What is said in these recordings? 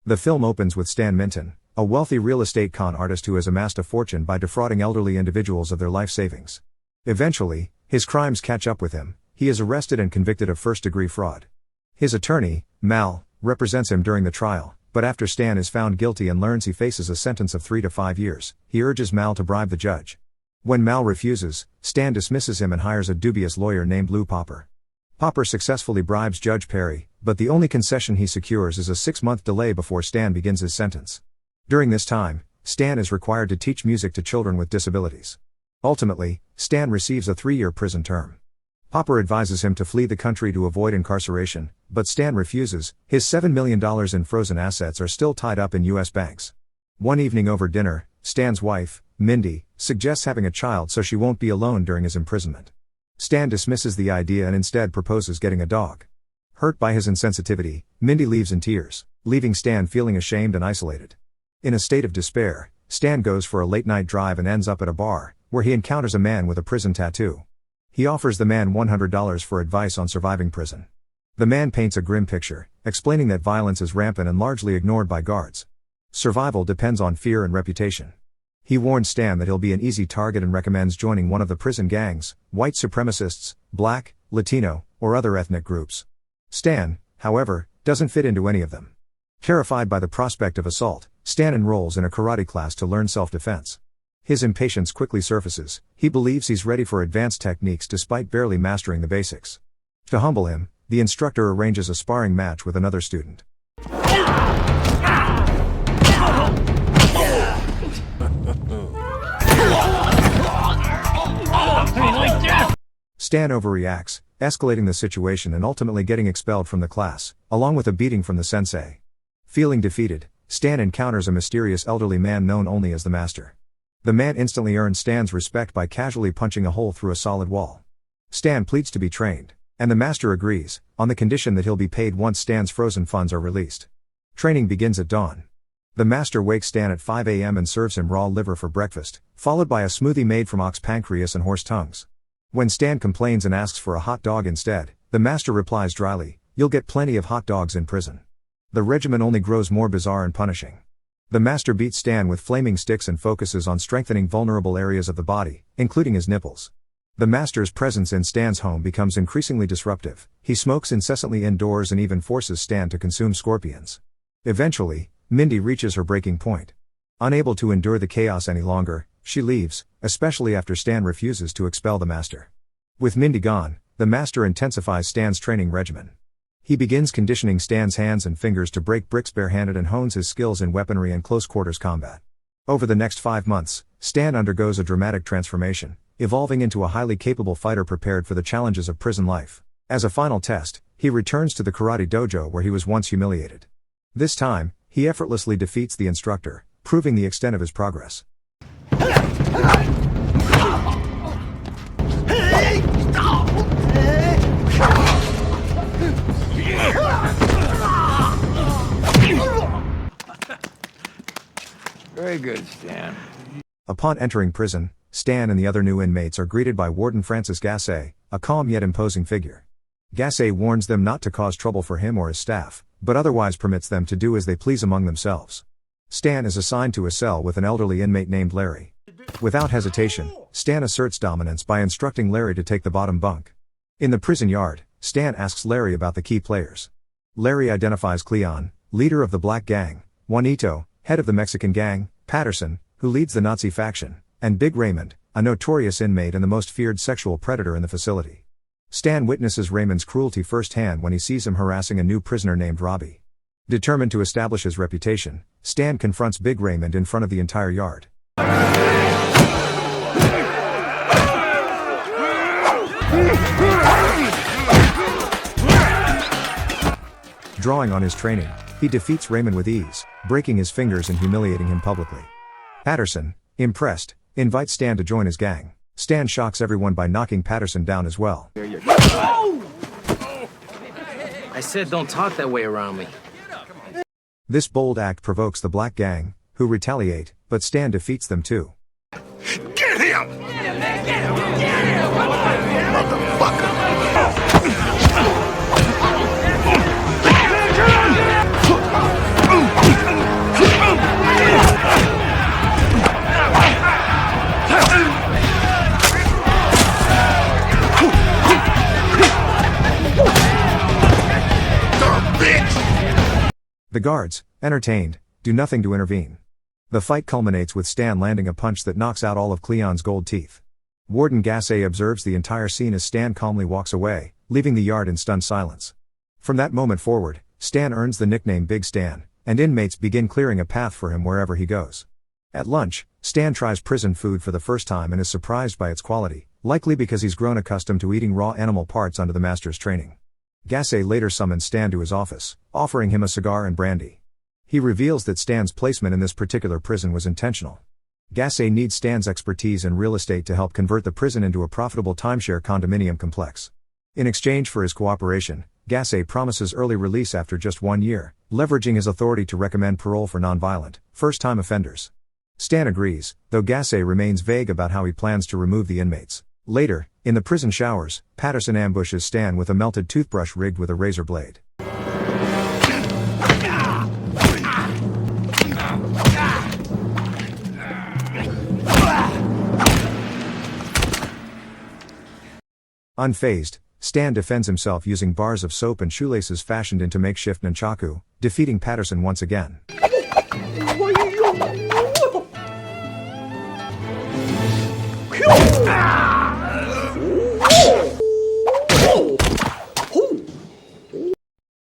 The film opens with Stan Minton, a wealthy real estate con artist who has amassed a fortune by defrauding elderly individuals of their life savings. Eventually, his crimes catch up with him. He is arrested and convicted of first-degree fraud. His attorney, Mal, represents him during the trial, but after Stan is found guilty and learns he faces a sentence of 3 to 5 years, he urges Mal to bribe the judge. When Mal refuses, Stan dismisses him and hires a dubious lawyer named Lou Popper. Popper successfully bribes Judge Perry, but the only concession he secures is a 6-month delay before Stan begins his sentence. During this time, Stan is required to teach music to children with disabilities. Ultimately, Stan receives a 3-year prison term. Popper advises him to flee the country to avoid incarceration, but Stan refuses. His $7 million in frozen assets are still tied up in U.S. banks. One evening over dinner, Stan's wife, Mindy, suggests having a child so she won't be alone during his imprisonment. Stan dismisses the idea and instead proposes getting a dog. Hurt by his insensitivity, Mindy leaves in tears, leaving Stan feeling ashamed and isolated. In a state of despair, Stan goes for a late-night drive and ends up at a bar, where he encounters a man with a prison tattoo. He offers the man $100 for advice on surviving prison. The man paints a grim picture, explaining that violence is rampant and largely ignored by guards. Survival depends on fear and reputation. He warns Stan that he'll be an easy target and recommends joining one of the prison gangs, white supremacists, black, Latino, or other ethnic groups. Stan, however, doesn't fit into any of them. Terrified by the prospect of assault, Stan enrolls in a karate class to learn self-defense. His impatience quickly surfaces. He believes he's ready for advanced techniques despite barely mastering the basics. To humble him, the instructor arranges a sparring match with another student. Stan overreacts, escalating the situation and ultimately getting expelled from the class, along with a beating from the sensei. Feeling defeated, Stan encounters a mysterious elderly man known only as the Master. The man instantly earns Stan's respect by casually punching a hole through a solid wall. Stan pleads to be trained, and the Master agrees, on the condition that he'll be paid once Stan's frozen funds are released. Training begins at dawn. The Master wakes Stan at 5 a.m. and serves him raw liver for breakfast, followed by a smoothie made from ox pancreas and horse tongues. When Stan complains and asks for a hot dog instead, the Master replies dryly, "You'll get plenty of hot dogs in prison." The regimen only grows more bizarre and punishing. The Master beats Stan with flaming sticks and focuses on strengthening vulnerable areas of the body, including his nipples. The Master's presence in Stan's home becomes increasingly disruptive. He smokes incessantly indoors and even forces Stan to consume scorpions. Eventually, Mindy reaches her breaking point. Unable to endure the chaos any longer, she leaves, especially after Stan refuses to expel the Master. With Mindy gone, the Master intensifies Stan's training regimen. He begins conditioning Stan's hands and fingers to break bricks barehanded and hones his skills in weaponry and close-quarters combat. Over the next 5 months, Stan undergoes a dramatic transformation, evolving into a highly capable fighter prepared for the challenges of prison life. As a final test, he returns to the karate dojo where he was once humiliated. This time, he effortlessly defeats the instructor, proving the extent of his progress. Very good, Stan. Upon entering prison, Stan and the other new inmates are greeted by Warden Francis Gassé, a calm yet imposing figure. Gassé warns them not to cause trouble for him or his staff, but otherwise permits them to do as they please among themselves. Stan is assigned to a cell with an elderly inmate named Larry. Without hesitation, Stan asserts dominance by instructing Larry to take the bottom bunk. In the prison yard, Stan asks Larry about the key players. Larry identifies Cleon, leader of the Black Gang, Juanito, head of the Mexican gang, Patterson, who leads the Nazi faction, and Big Raymond, a notorious inmate and the most feared sexual predator in the facility. Stan witnesses Raymond's cruelty firsthand when he sees him harassing a new prisoner named Robbie. Determined to establish his reputation, Stan confronts Big Raymond in front of the entire yard. Drawing on his training, he defeats Raymond with ease, breaking his fingers and humiliating him publicly. Patterson, impressed, invites Stan to join his gang. Stan shocks everyone by knocking Patterson down as well. I said don't talk that way around me. This bold act provokes the Black Gang, who retaliate, but Stan defeats them too. Get him! Motherfucker! The guards, entertained, do nothing to intervene. The fight culminates with Stan landing a punch that knocks out all of Cleon's gold teeth. Warden Gassé observes the entire scene as Stan calmly walks away, leaving the yard in stunned silence. From that moment forward, Stan earns the nickname Big Stan, and inmates begin clearing a path for him wherever he goes. At lunch, Stan tries prison food for the first time and is surprised by its quality, likely because he's grown accustomed to eating raw animal parts under the master's training. Gassé later summons Stan to his office, offering him a cigar and brandy. He reveals that Stan's placement in this particular prison was intentional. Gassé needs Stan's expertise in real estate to help convert the prison into a profitable timeshare condominium complex. In exchange for his cooperation, Gassé promises early release after just 1 year, leveraging his authority to recommend parole for nonviolent, first-time offenders. Stan agrees, though Gassé remains vague about how he plans to remove the inmates. Later, in the prison showers, Patterson ambushes Stan with a melted toothbrush rigged with a razor blade. Unfazed, Stan defends himself using bars of soap and shoelaces fashioned into makeshift nunchaku, defeating Patterson once again.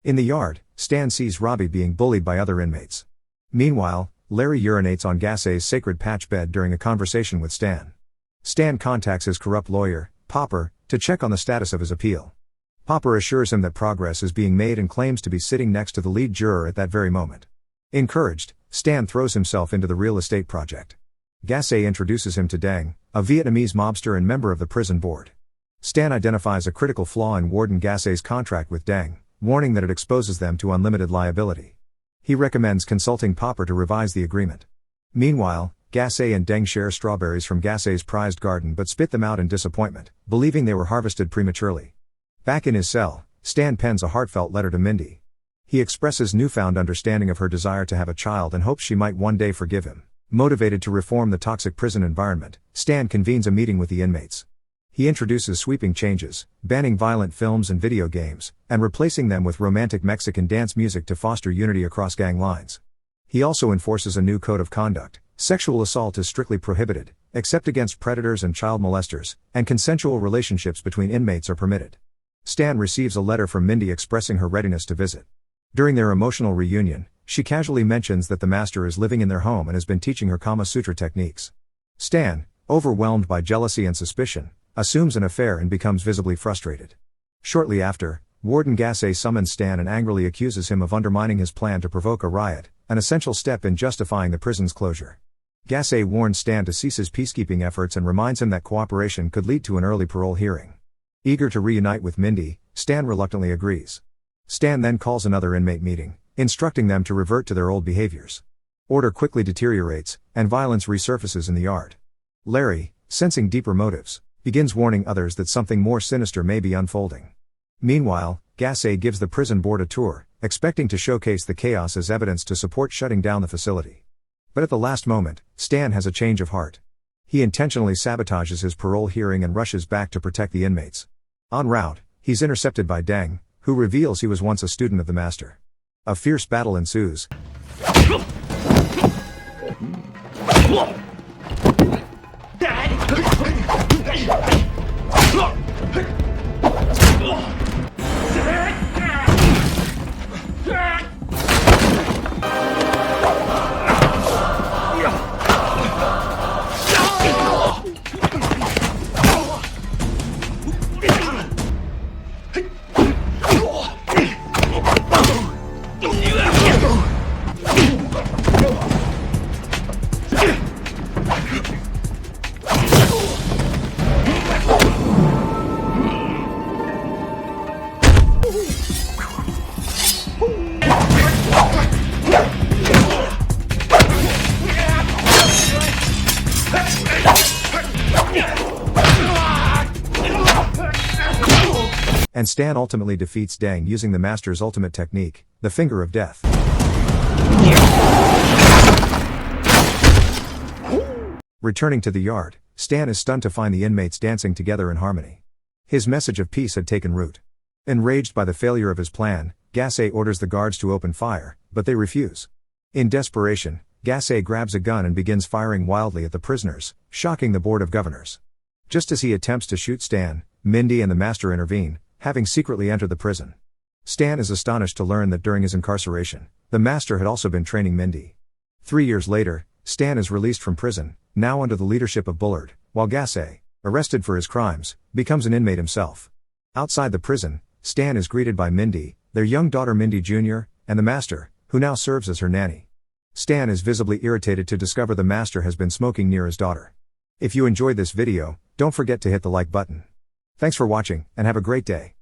In the yard, Stan sees Robbie being bullied by other inmates. Meanwhile, Larry urinates on Gassé's sacred patch bed during a conversation with Stan. Stan contacts his corrupt lawyer, Popper, to check on the status of his appeal. Popper assures him that progress is being made and claims to be sitting next to the lead juror at that very moment. Encouraged, Stan throws himself into the real estate project. Gassé introduces him to Deng, a Vietnamese mobster and member of the prison board. Stan identifies a critical flaw in Warden Gassé's contract with Deng, warning that it exposes them to unlimited liability. He recommends consulting Popper to revise the agreement. Meanwhile, Gassé and Deng share strawberries from Gassé's prized garden but spit them out in disappointment, believing they were harvested prematurely. Back in his cell, Stan pens a heartfelt letter to Mindy. He expresses newfound understanding of her desire to have a child and hopes she might one day forgive him. Motivated to reform the toxic prison environment, Stan convenes a meeting with the inmates. He introduces sweeping changes, banning violent films and video games, and replacing them with romantic Mexican dance music to foster unity across gang lines. He also enforces a new code of conduct. Sexual assault is strictly prohibited, except against predators and child molesters, and consensual relationships between inmates are permitted. Stan receives a letter from Mindy expressing her readiness to visit. During their emotional reunion, she casually mentions that the master is living in their home and has been teaching her Kama Sutra techniques. Stan, overwhelmed by jealousy and suspicion, assumes an affair and becomes visibly frustrated. Shortly after, Warden Gassé summons Stan and angrily accuses him of undermining his plan to provoke a riot, an essential step in justifying the prison's closure. Gassé warns Stan to cease his peacekeeping efforts and reminds him that cooperation could lead to an early parole hearing. Eager to reunite with Mindy, Stan reluctantly agrees. Stan then calls another inmate meeting, instructing them to revert to their old behaviors. Order quickly deteriorates, and violence resurfaces in the yard. Larry, sensing deeper motives, begins warning others that something more sinister may be unfolding. Meanwhile, Gassé gives the prison board a tour, expecting to showcase the chaos as evidence to support shutting down the facility. But at the last moment, Stan has a change of heart. He intentionally sabotages his parole hearing and rushes back to protect the inmates. En route, he's intercepted by Deng, who reveals he was once a student of the master. A fierce battle ensues. And Stan ultimately defeats Deng using the master's ultimate technique, the Finger of Death. Returning to the yard, Stan is stunned to find the inmates dancing together in harmony. His message of peace had taken root. Enraged by the failure of his plan, Gassé orders the guards to open fire, but they refuse. In desperation, Gassé grabs a gun and begins firing wildly at the prisoners, shocking the Board of Governors. Just as he attempts to shoot Stan, Mindy and the Master intervene, having secretly entered the prison. Stan is astonished to learn that during his incarceration, the Master had also been training Mindy. 3 years later, Stan is released from prison, now under the leadership of Bullard, while Gassé, arrested for his crimes, becomes an inmate himself. Outside the prison, Stan is greeted by Mindy, their young daughter Mindy Jr., and the Master, who now serves as her nanny. Stan is visibly irritated to discover the Master has been smoking near his daughter. If you enjoyed this video, don't forget to hit the like button. Thanks for watching, and have a great day.